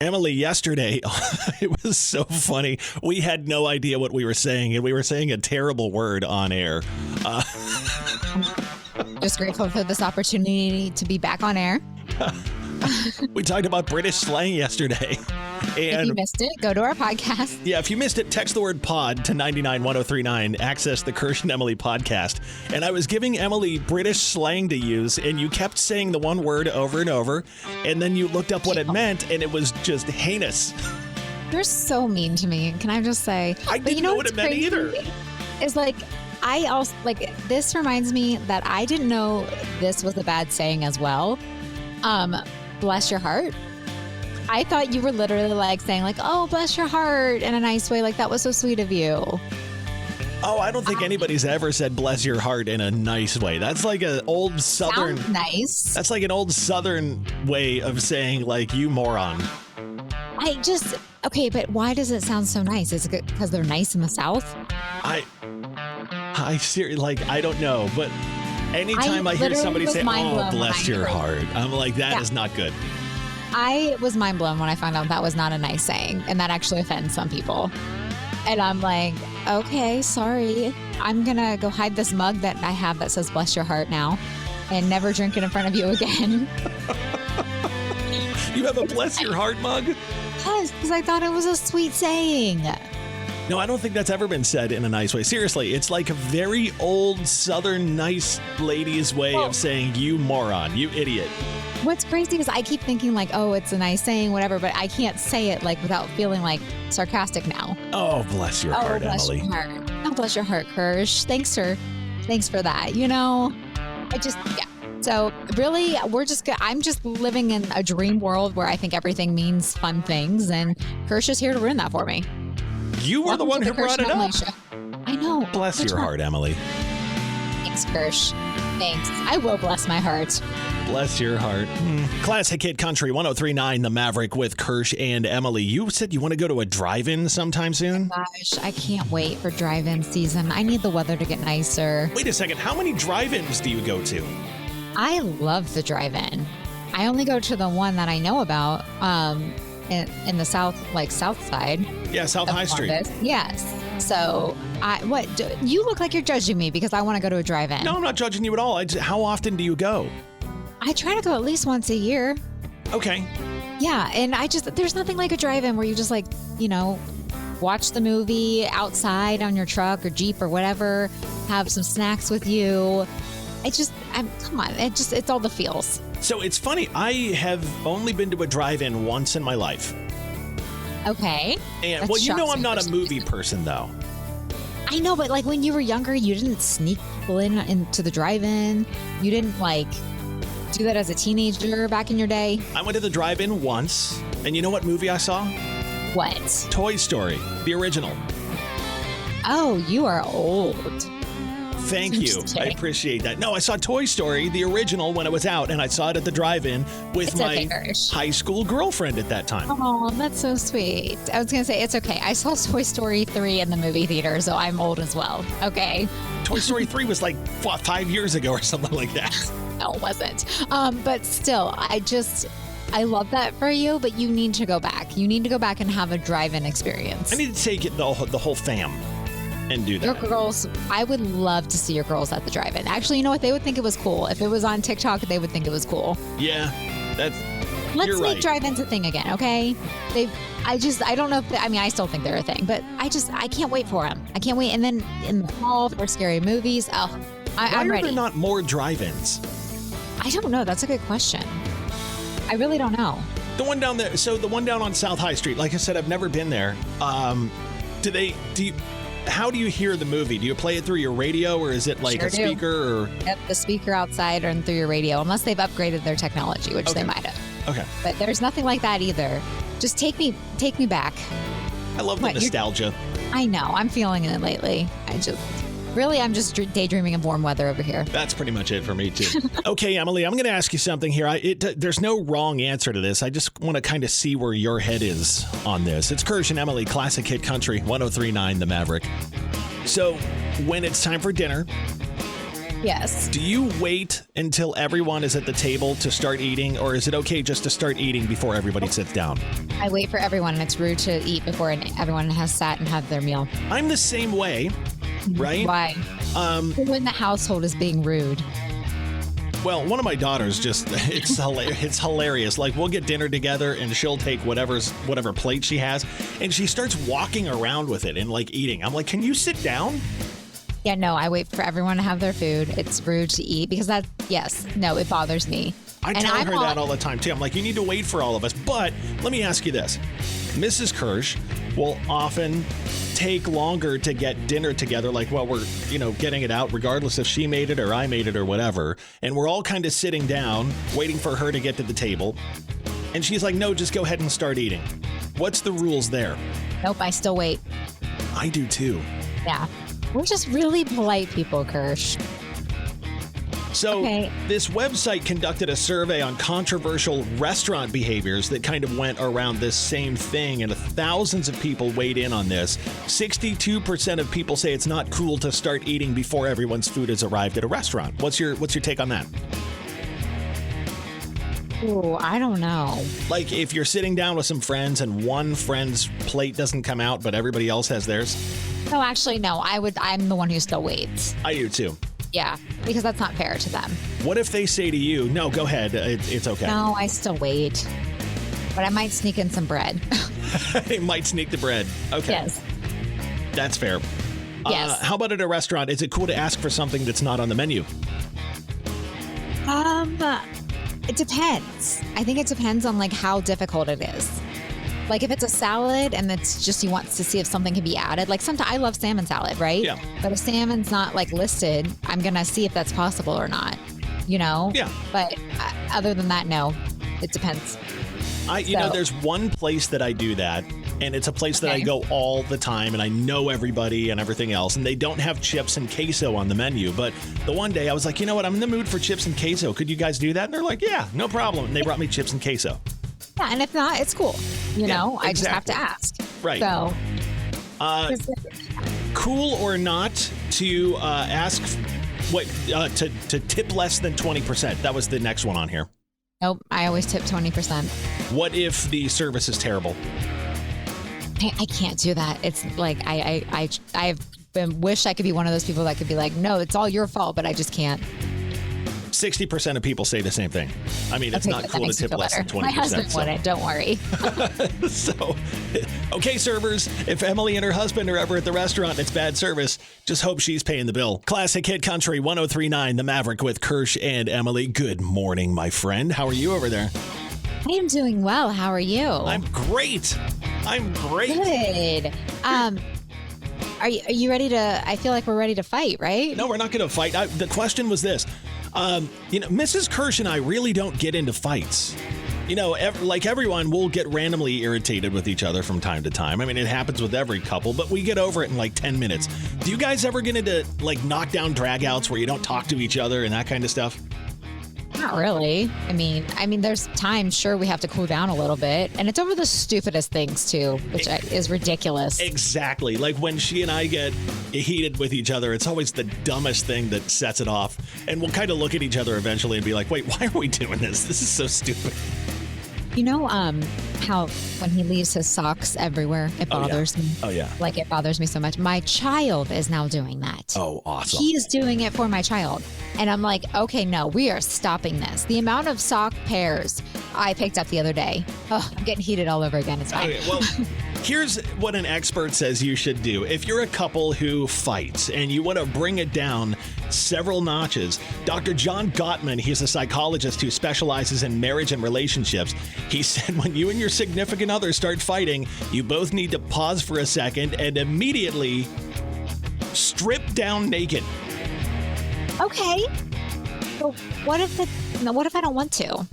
Emily, yesterday, it was so funny. We had no idea what we were saying, and we were saying a terrible word on air. Just grateful for this opportunity to be back on air. We talked about British slang yesterday. And if you missed it, go to our podcast. Yeah, if you missed it, text the word pod to 99139. Access the Kirsch and Emily podcast. And I was giving Emily British slang to use, and you kept saying the one word over and over. And then you looked up what it meant, and it was just heinous. You're so mean to me. Can I just say? I didn't know what it meant either. It's like, I also, like, this reminds me that I didn't know this was a bad saying as well. Bless your heart. I thought you were literally like saying like, oh, bless your heart in a nice way. Like, that was so sweet of you. Oh, I don't think anybody's ever said bless your heart in a nice way. That's like an old Southern. Sounds nice. That's like an old Southern way of saying like, you moron. Okay, but why does it sound so nice? Is it because they're nice in the South? I seriously, like, I don't know, but anytime I hear somebody say, oh, bless your heart, I'm like, that is not good. I was mind blown when I found out that was not a nice saying, and that actually offends some people. And I'm like, okay, sorry. I'm going to go hide this mug that I have that says bless your heart now and never drink it in front of you again. You have a bless your heart mug? Yes, because I thought it was a sweet saying. No, I don't think that's ever been said in a nice way. Seriously, it's like a very old Southern nice lady's way of saying, you moron, you idiot. What's crazy is I keep thinking like, oh, it's a nice saying, whatever, but I can't say it like without feeling like sarcastic now. Oh, bless your heart, bless Emily. Your heart. Oh, bless your heart, Kirsch. Thanks for that. You know, yeah. So really, I'm just living in a dream world where I think everything means fun things, and Kirsch is here to ruin that for me. You were the one who brought it up. I know. Bless your heart, Emily. Thanks, Kirsch. Thanks. I will bless my heart. Bless your heart. Classic Hit Country 103.9 The Maverick with Kirsch and Emily. You said you want to go to a drive-in sometime soon? Oh gosh, I can't wait for drive-in season. I need the weather to get nicer. Wait a second. How many drive-ins do you go to? I love the drive-in. I only go to the one that I know about in the south side. Yeah, South High Street. Yes. So, you look like you're judging me because I want to go to a drive-in. No, I'm not judging you at all. How often do you go? I try to go at least once a year. Okay. Yeah, and there's nothing like a drive-in where you just like, watch the movie outside on your truck or Jeep or whatever, have some snacks with you. Come on, it's all the feels. So it's funny, I have only been to a drive-in once in my life. Okay. And I'm not a movie person though. I know, but like when you were younger, you didn't sneak people into the drive-in. You didn't like do that as a teenager back in your day. I went to the drive-in once, and you know what movie I saw? What? Toy Story, the original. Oh, you are old. Thank you. I appreciate that. No, I saw Toy Story, the original, when it was out, and I saw it at the drive-in with my high school girlfriend at that time. Oh, that's so sweet. I was going to say, it's okay. I saw Toy Story 3 in the movie theater, so I'm old as well. Okay. Toy Story 3 was like 5 years ago or something like that. No, it wasn't. But still, I love that for you, but you need to go back. You need to go back and have a drive-in experience. I need to take it the whole fam. And do that. Your girls, I would love to see your girls at the drive-in. Actually, you know what? They would think it was cool. If it was on TikTok, they would think it was cool. Yeah, Let's make drive-ins a thing again, okay? I don't know if, I still think they're a thing, but I can't wait for them. I can't wait. And then in the fall for scary movies, I'm ready. Why are there not more drive-ins? I don't know. That's a good question. I really don't know. The one down there, so the one down on South High Street, like I said, I've never been there. How do you hear the movie? Do you play it through your radio, or is it like a speaker? Or? Yep, the speaker outside and through your radio, unless they've upgraded their technology, which they might have. Okay. But there's nothing like that either. Just take me back. I love the nostalgia. I know. I'm feeling it lately. I'm just daydreaming of warm weather over here. That's pretty much it for me, too. Okay, Emily, I'm going to ask you something here. There's no wrong answer to this. I just want to kind of see where your head is on this. It's Kirsch and Emily, Classic Hit Country, 103.9 The Maverick. So when it's time for dinner, Yes. Do you wait until everyone is at the table to start eating, or is it okay just to start eating before everybody sits down? I wait for everyone, and it's rude to eat before everyone has sat and had their meal. I'm the same way, right? Why? Who in the household is being rude? Well, one of my daughters it's hilarious. Like, we'll get dinner together and she'll take whatever plate she has and she starts walking around with it and like eating. I'm like, can you sit down? Yeah, no, I wait for everyone to have their food. It's rude to eat because it bothers me. I tell her that all the time too. I'm like, you need to wait for all of us. But let me ask you this. Mrs. Kirsch will often take longer to get dinner together, like while we're, getting it out, regardless if she made it or I made it or whatever. And we're all kind of sitting down, waiting for her to get to the table. And she's like, no, just go ahead and start eating. What's the rules there? Nope, I still wait. I do too. Yeah. We're just really polite people, Kirsch. So This website conducted a survey on controversial restaurant behaviors that kind of went around this same thing, and thousands of people weighed in on this. 62% of people say it's not cool to start eating before everyone's food has arrived at a restaurant. What's your take on that? Ooh, I don't know. Like if you're sitting down with some friends and one friend's plate doesn't come out, but everybody else has theirs? No, actually, no. I'm the one who still waits. I do too. Yeah, because that's not fair to them. What if they say to you, no, go ahead, it's okay? No, I still wait. But I might sneak in some bread. They might sneak the bread. Okay. Yes. That's fair. Yes. How about at a restaurant? Is it cool to ask for something that's not on the menu? It depends. I think it depends on like how difficult it is. Like if it's a salad and it's just you want to see if something can be added. Like sometimes I love salmon salad, right? Yeah. But if salmon's not like listed, I'm going to see if that's possible or not, Yeah. But other than that, no, it depends. There's one place that I do that, and it's a place that I go all the time, and I know everybody and everything else, and they don't have chips and queso on the menu. But the one day I was like, you know what? I'm in the mood for chips and queso. Could you guys do that? And they're like, yeah, no problem. And they brought me chips and queso. Yeah, and if not, it's cool. I just have to ask. Right. So, cool or not to ask to tip less than 20%? That was the next one on here. Nope, I always tip 20%. What if the service is terrible? I can't do that. It's like I've been wish I could be one of those people that could be like, no, it's all your fault, but I just can't. 60% of people say the same thing. I mean, it's not cool to tip less than 20%. My husband won it, don't worry. So, okay, servers, if Emily and her husband are ever at the restaurant and it's bad service, just hope she's paying the bill. Classic Hit Country 103.9, The Maverick with Kirsch and Emily. Good morning, my friend. How are you over there? I am doing well. How are you? I'm great. Good. Are you ready to? I feel like we're ready to fight, right? No, we're not going to fight. The question was this. Mrs. Kirsch and I really don't get into fights. Like everyone, we'll get randomly irritated with each other from time to time. I mean, it happens with every couple, but we get over it in like 10 minutes. Do you guys ever get into like knockdown dragouts where you don't talk to each other and that kind of stuff? Not really. I mean, there's times, sure, we have to cool down a little bit. And it's over the stupidest things, too, which is ridiculous. Exactly. Like when she and I get heated with each other, it's always the dumbest thing that sets it off. And we'll kind of look at each other eventually and be like, wait, why are we doing this? This is so stupid. You know how when he leaves his socks everywhere, it bothers me. Oh, yeah. Like it bothers me so much. My child is now doing that. Oh, awesome. He is doing it for my child. And I'm like, okay, no, we are stopping this. The amount of sock pairs I picked up the other day. Oh, I'm getting heated all over again. It's fine. Okay, well, here's what an expert says you should do. If you're a couple who fights and you want to bring it down several notches, Dr. John Gottman, he's a psychologist who specializes in marriage and relationships. He said when you and your significant other start fighting, you both need to pause for a second and immediately strip down naked. Okay. So what if I don't want to?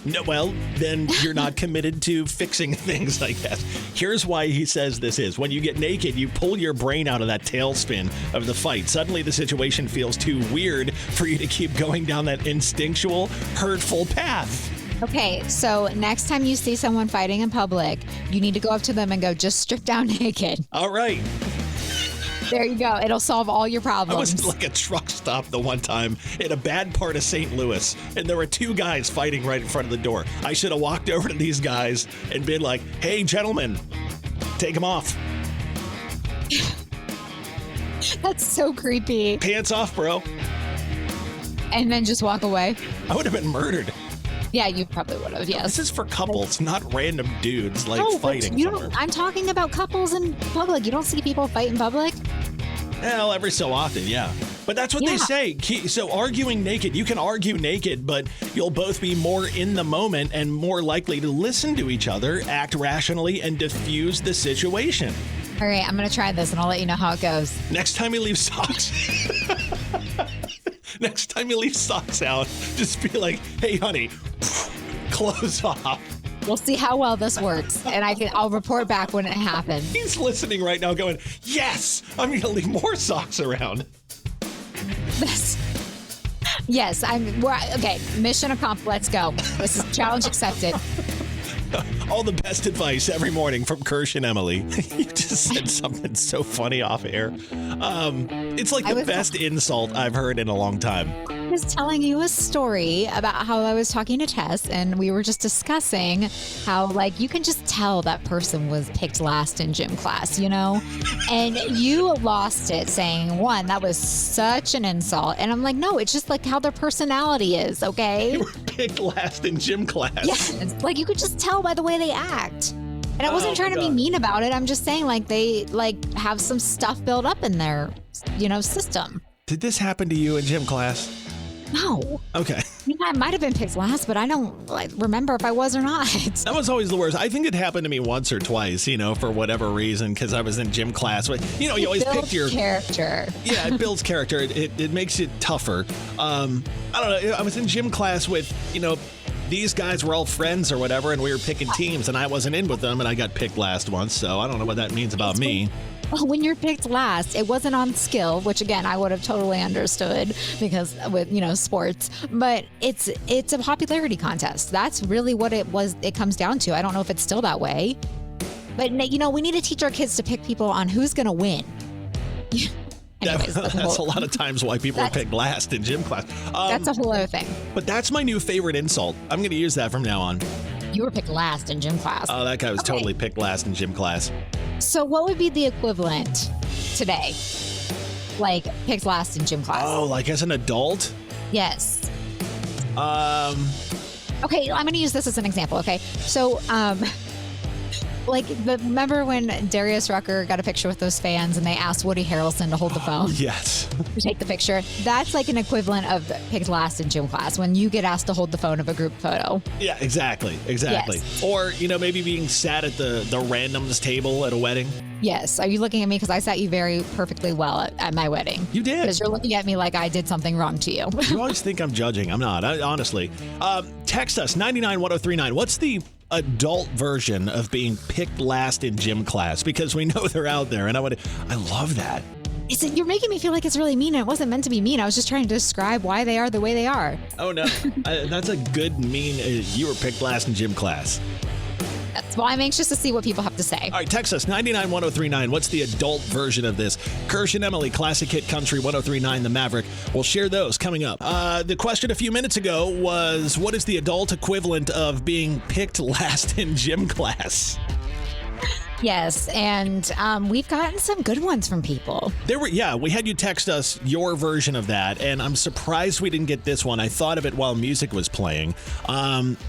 No, well, then you're not committed to fixing things, I guess. Here's why he says this is. When you get naked, you pull your brain out of that tailspin of the fight. Suddenly, the situation feels too weird for you to keep going down that instinctual, hurtful path. Okay, so next time you see someone fighting in public, you need to go up to them and go, just strip down naked. All right. There you go. It'll solve all your I problems. was like a truck stop the one time in a bad part of St. Louis, and there were two guys fighting right in front of the door. I should have walked over to these guys and been like, hey, gentlemen, take them off. That's so creepy. Pants off, bro. And then just walk away. I would have been murdered. Yeah, you probably would have, yes. This is for couples, not random dudes like No, but fighting you somewhere. don't, I'm talking about couples in public. You don't see people fight in public? Well, every so often, yeah. But that's what they say. So arguing naked, you can argue naked, but you'll both be more in the moment and more likely to listen to each other, act rationally, and diffuse the situation. All right, I'm going to try this and I'll let you know how it goes. Next time you leave socks. Next time you leave socks out, just be like, hey, honey, close off. We'll see how well this works, and I'll report back when it happens. He's listening right now going, yes, I'm going to leave more socks around. Yes, okay, mission accomplished. Let's go. This is challenge accepted. All the best advice every morning from Kirsch and Emily. You just said something so funny off air. It's like the best insult I've heard in a long time. I was telling you a story about how I was talking to Tess, and we were just discussing how, like, you can just tell that person was picked last in gym class, you know? And you lost it saying, one, that was such an insult. And I'm like, no, it's just like how their personality is, okay? You were picked last in gym class. Yes, like you could just tell by the way they act. And I wasn't trying to be mean about it. I'm just saying, like, they have some stuff built up in their, system. Did this happen to you in gym class? No. Okay. I mean, I might have been picked last, but I don't remember if I was or not. That was always the worst. I think it happened to me once or twice, for whatever reason, because I was in gym class. You always pick your character. Yeah, it builds character. It makes it tougher. I don't know. I was in gym class with, these guys were all friends or whatever, and we were picking teams, and I wasn't in with them, and I got picked last once, so I don't know what that means about me. Well, when you're picked last, it wasn't on skill, which again I would have totally understood because with sports. But it's a popularity contest. That's really what it was. It comes down to. I don't know if it's still that way, but we need to teach our kids to pick people on who's going to win. Anyways, that's a lot of times why people are picked last in gym class. That's a whole other thing. But that's my new favorite insult. I'm going to use that from now on. You were picked last in gym class. Oh, that guy was totally picked last in gym class. So what would be the equivalent today? Like picked last in gym class? Oh, like as an adult? Yes. Okay, I'm going to use this as an example, okay? So, remember when Darius Rucker got a picture with those fans and they asked Woody Harrelson to hold the phone? Yes. To take the picture. That's like an equivalent of picked last in gym class when you get asked to hold the phone of a group photo. Yeah, exactly. Yes. Or, maybe being sat at the randoms table at a wedding. Yes. Are you looking at me? Because I sat you very perfectly well at my wedding. You did. Because you're looking at me like I did something wrong to you. You always think I'm judging. I'm not, honestly. Text us, 991-1039. What's the adult version of being picked last in gym class? Because we know they're out there, and I love that. You're making me feel like it's really mean. It wasn't meant to be mean. I was just trying to describe why they are the way they are. Oh, no. That's a good mean. You were picked last in gym class. That's why I'm anxious to see what people have to say. All right, text us, 991-1039. What's the adult version of this? Kirsch and Emily, Classic Hit Country 103.9 The Maverick. We'll share those coming up. The question a few minutes ago was, what is the adult equivalent of being picked last in gym class? Yes, and we've gotten some good ones from people. We had you text us your version of that, and I'm surprised we didn't get this one. I thought of it while music was playing.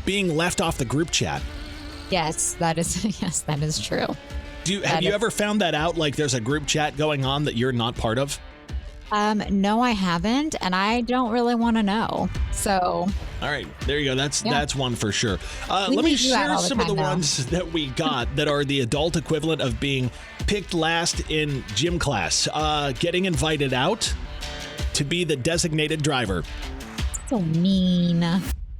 Being left off the group chat. Yes, that is true. Have you ever found that out? Like there's a group chat going on that you're not part of? No, I haven't, and I don't really want to know. So. All right, there you go. That's one for sure. Let me share some of the ones that we got that are the adult equivalent of being picked last in gym class. Getting invited out to be the designated driver. So mean.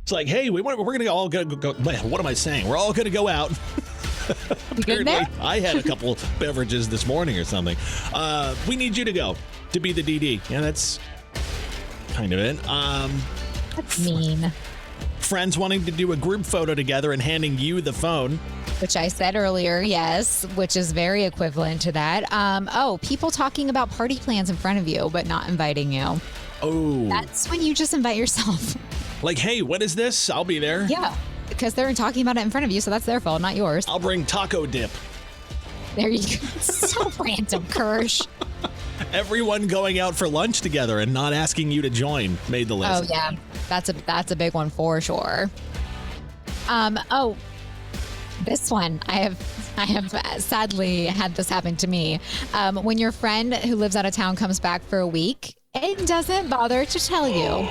It's like, hey, we're going to all go. What am I saying? We're all going to go out. You good there? I had a couple beverages this morning or something. We need you to go to be the DD. Yeah, that's kind of it. That's mean. Friends wanting to do a group photo together and handing you the phone. which I said earlier, yes, which is very equivalent to that. People talking about party plans in front of you, but not inviting you. Oh. That's when you just invite yourself. Like, hey, what is this? I'll be there. Yeah, because they're talking about it in front of you, so that's their fault, not yours. I'll bring taco dip. There you go. So random, Kirsch. Everyone going out for lunch together and not asking you to join made the list. Oh, yeah. That's a big one for sure. This one, I have sadly had this happen to me. When your friend who lives out of town comes back for a week and doesn't bother to tell you.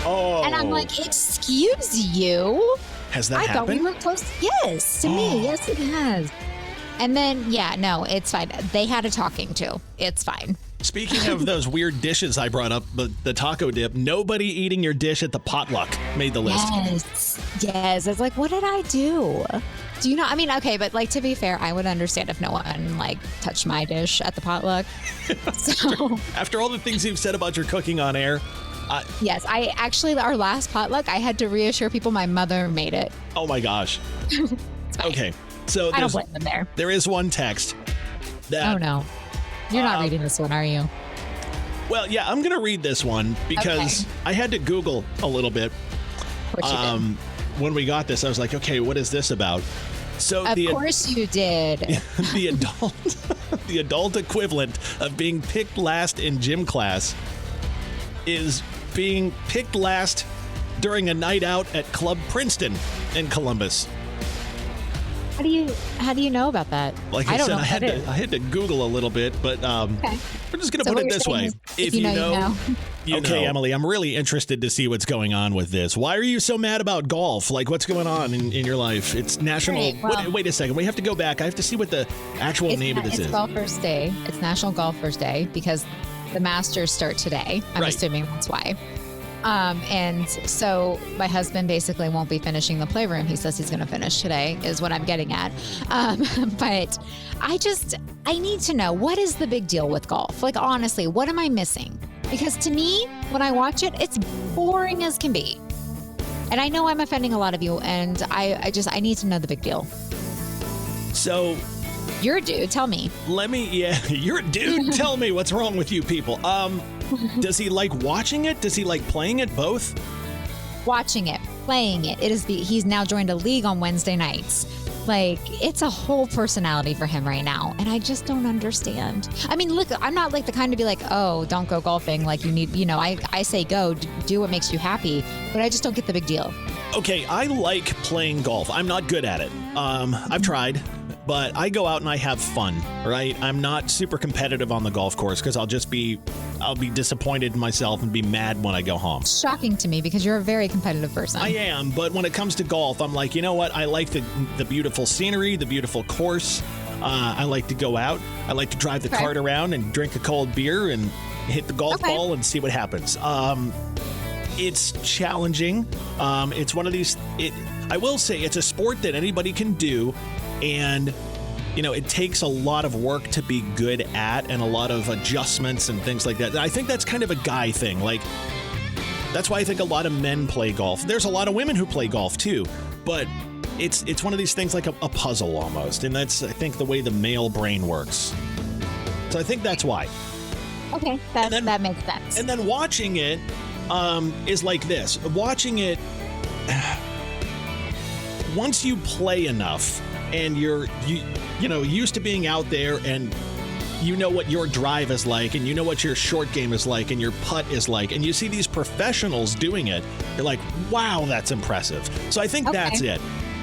Oh. And I'm like, excuse you? Has that I thought happened? we were close. Yes, to me. Yes, it has. And then, no, it's fine. They had a talking to. It's fine. Speaking of those weird dishes I brought up, the taco dip, nobody eating your dish at the potluck made the list. Yes. It's like, what did I do? Do you know? I mean, okay, but like, to be fair, I would understand if no one like touched my dish at the potluck. So After all the things you've said about your cooking on air. Yes, I actually, our last potluck, I had to reassure people my mother made it. Oh my gosh. Okay. So I don't blame them there. There is one text that. Oh no. You're not reading this one, are you? Well, yeah, I'm going to read this one because I had to Google a little bit. What you did. When we got this, I was like, okay, what is this about? So Of course you did. the adult equivalent of being picked last in gym class is being picked last during a night out at Club Princeton in Columbus. How do you know about that? Like I said, I had to Google a little bit, but we're just going to put it this way. If you know, you know. Okay, Emily, I'm really interested to see what's going on with this. Why are you so mad about golf? Like, what's going on in your life? It's national. Wait a second. We have to go back. I have to see what the actual name of this is. It's Golfers Day. It's National Golfers Day because the Masters start today. I'm assuming that's why. And so my husband basically won't be finishing the playroom. He says he's going to finish today is what I'm getting at. But I need to know, what is the big deal with golf? Like, honestly, what am I missing? Because to me, when I watch it, it's boring as can be. And I know I'm offending a lot of you, and I need to know the big deal. So you're a dude. Tell me. You're a dude. Tell me what's wrong with you people. Does he like watching it? Does he like playing it? Both? Watching it, playing it. He's now joined a league on Wednesday nights. Like, it's a whole personality for him right now. And I just don't understand. I mean, look, I'm not like the kind to be like, oh, don't go golfing. Like, you need, I say go, do what makes you happy. But I just don't get the big deal. Okay, I like playing golf. I'm not good at it. I've tried. But I go out and I have fun, right? I'm not super competitive on the golf course because I'll be disappointed in myself and be mad when I go home. Shocking to me because you're a very competitive person. I am, but when it comes to golf, I'm like, you know what? I like the beautiful scenery, the beautiful course. I like to go out. I like to drive the cart around and drink a cold beer and hit the golf ball and see what happens. It's challenging. It's one of these. I will say it's a sport that anybody can do. And, it takes a lot of work to be good at and a lot of adjustments and things like that. And I think that's kind of a guy thing. Like, that's why I think a lot of men play golf. There's a lot of women who play golf too, but it's one of these things like a puzzle almost. And that's, I think, the way the male brain works. So I think that's why. Okay, that makes sense. And then watching it is like this. Watching it, once you play enough, and you're used to being out there and you know what your drive is like and you know what your short game is like and your putt is like and you see these professionals doing it, you're like, wow, that's impressive. So I think that's it.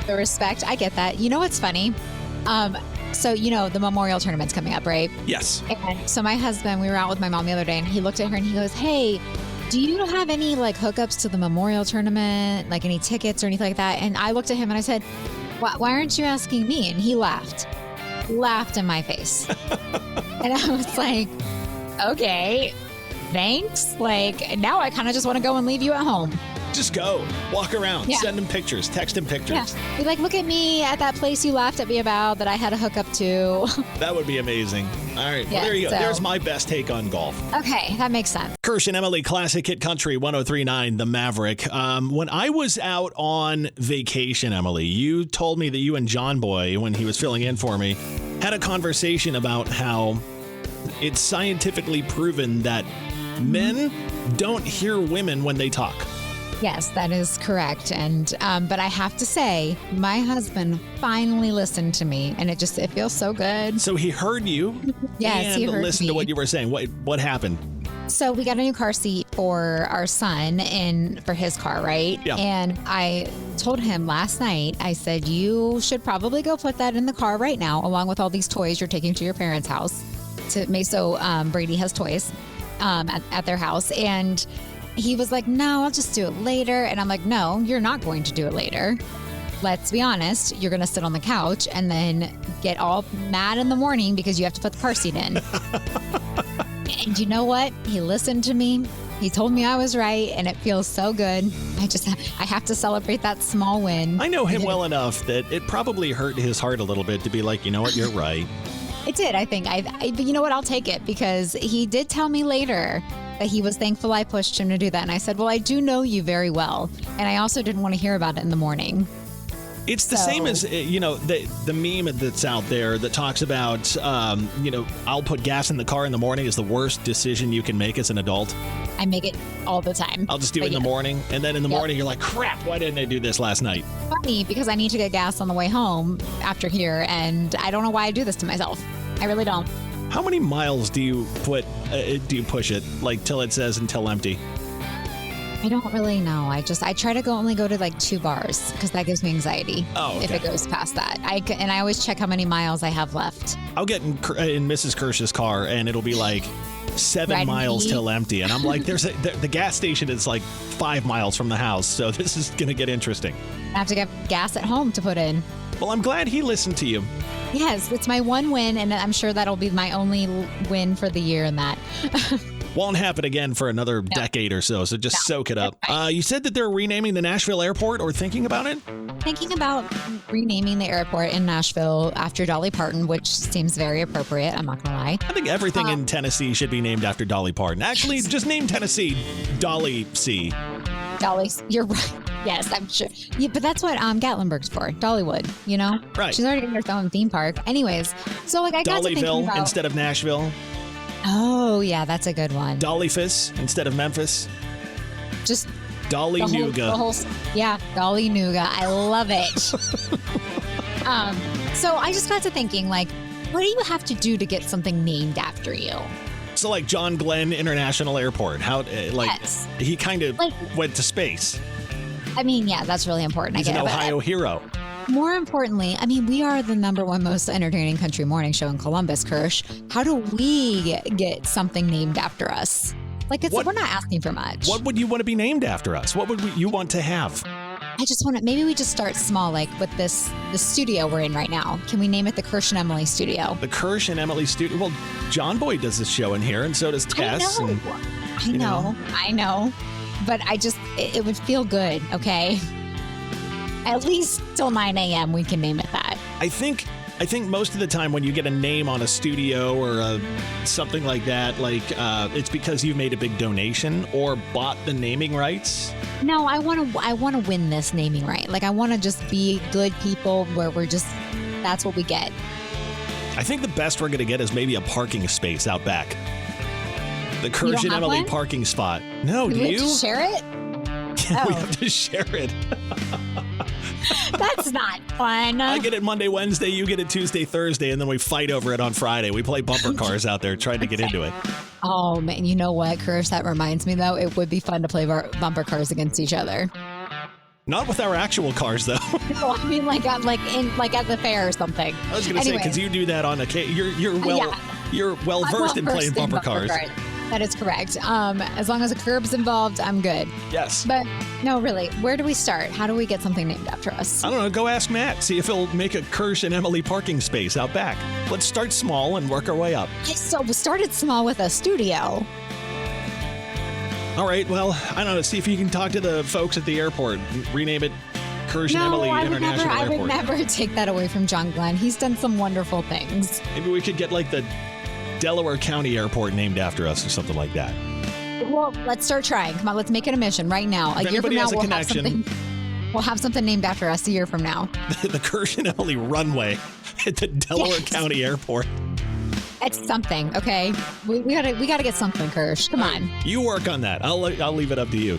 The respect, I get that. You know what's funny? So the Memorial Tournament's coming up, right? Yes. And so my husband, we were out with my mom the other day and he looked at her and he goes, hey, do you have any like hookups to the Memorial Tournament, like any tickets or anything like that? And I looked at him and I said, why aren't you asking me? And he laughed in my face. And I was like, okay, thanks. Like, now I kind of just want to go and leave you at home. Just go. Walk around. Yeah. Send him pictures. Text him pictures. Yeah. Be like, look at me at that place you laughed at me about that I had a hookup to. That would be amazing. All right. Yeah, Well, there you go. so- There's my best take on golf. Okay, that makes sense. Kirsch and Emily, Classic Hit Country 103.9, The Maverick. When I was out on vacation, Emily, you told me that you and John Boy, when he was filling in for me, had a conversation about how it's scientifically proven that men don't hear women when they talk. Yes, that is correct. And but I have to say, my husband finally listened to me, and it feels so good. So he heard you. Yes, and he heard listened to me. what you were saying. What happened? So we got a new car seat for our son for his car, right? Yeah. And I told him last night, I said, you should probably go put that in the car right now, along with all these toys you're taking to your parents' house. Brady has toys at their house. And he was like, no, I'll just do it later. And I'm like, no, you're not going to do it later. Let's be honest. You're going to sit on the couch and then get all mad in the morning because you have to put the car seat in. And you know what? He listened to me. He told me I was right, and it feels so good. I have to celebrate that small win. I know him well enough that it probably hurt his heart a little bit to be like, you know what, you're right. It did, I think. But you know what? I'll take it because he did tell me later that he was thankful I pushed him to do that. And I said, well, I do know you very well. And I also didn't want to hear about it in the morning. It's the same as, the meme that's out there that talks about, I'll put gas in the car in the morning is the worst decision you can make as an adult. I make it all the time. I'll just do it in the morning. And then in the morning, you're like, crap, why didn't I do this last night? Funny, because I need to get gas on the way home after here. And I don't know why I do this to myself. I really don't. How many miles do you push it, like till it says until empty? I don't really know. I try to only go to like 2 bars because that gives me anxiety. Oh, okay. If it goes past that. And I always check how many miles I have left. I'll get in Mrs. Kirsch's car and it'll be like 7 Right. miles till empty. And I'm like, the gas station is like 5 miles from the house. So this is going to get interesting. I have to get gas at home to put in. Well, I'm glad he listened to you. Yes, it's my one win, and I'm sure that'll be my only win for the year in that. Won't happen again for another decade or so, so just soak it up. You said that they're renaming the Nashville airport or thinking about it? Thinking about renaming the airport in Nashville after Dolly Parton, which seems very appropriate, I'm not going to lie. I think everything in Tennessee should be named after Dolly Parton. Actually, just name Tennessee Dolly C. Dolly, you're right. Yes, I'm sure. Yeah, but that's what Gatlinburg's for. Dollywood, you know? Right. She's already in her own theme park. Anyways, so like I got to thinking Dollyville about... instead of Nashville. Oh, yeah, that's a good one. Dollyfus instead of Memphis. Just Dolly Nuga. Yeah, Dolly Nuga. I love it. So I just got to thinking, like, what do you have to do to get something named after you? So like John Glenn International Airport. Yes. He kind of went to space. I mean, yeah, that's really important. He's an Ohio hero. More importantly, I mean, we are the #1 most entertaining country morning show in Columbus, Kirsch. How do we get something named after us? Like, we're not asking for much. What would you want to be named after us? What would you want to have? I just want to, maybe we just start small, like with the studio we're in right now. Can we name it the Kirsch and Emily Studio? The Kirsch and Emily Studio. Well, John Boy does this show in here, and so does Tess. I know. But it would feel good, okay? At least till 9 a.m. we can name it that. I think most of the time when you get a name on a studio or something like that, it's because you made a big donation or bought the naming rights. No, I want to win this naming right. Like, I want to just be good people where that's what we get. I think the best we're going to get is maybe a parking space out back. The Kirsch and Emily one? parking spot. No, do we you? have to share it? Yeah, we have to share it. That's not fun. I get it Monday, Wednesday, you get it Tuesday, Thursday, and then we fight over it on Friday. We play bumper cars out there trying to get into it. Oh, man. You know what, Kirsch? That reminds me, though. It would be fun to play bumper cars against each other. Not with our actual cars, though. Well, I mean, like at the fair or something. I was going to say, because you do that on you're well versed in playing bumper cars. That is correct. As long as a curb's involved, I'm good. Yes. But no, really, where do we start? How do we get something named after us? I don't know. Go ask Matt. See if he'll make a Kirsch and Emily parking space out back. Let's start small and work our way up. So we started small with a studio. All right. Well, I don't know. See if you can talk to the folks at the airport. Rename it Kirsch and Emily International I Airport. would never take that away from John Glenn. He's done some wonderful things. Maybe we could get like the Delaware County Airport named after us or something like that. Well, let's start trying. Come on, let's make it a mission right now. If A year from anybody now, has a connection, we'll have something named after us a year from now. the Kirsch and Emily runway at the Delaware County Airport. It's something, okay? We gotta get something, Kirsch. Come on. You work on that. I'll leave it up to you.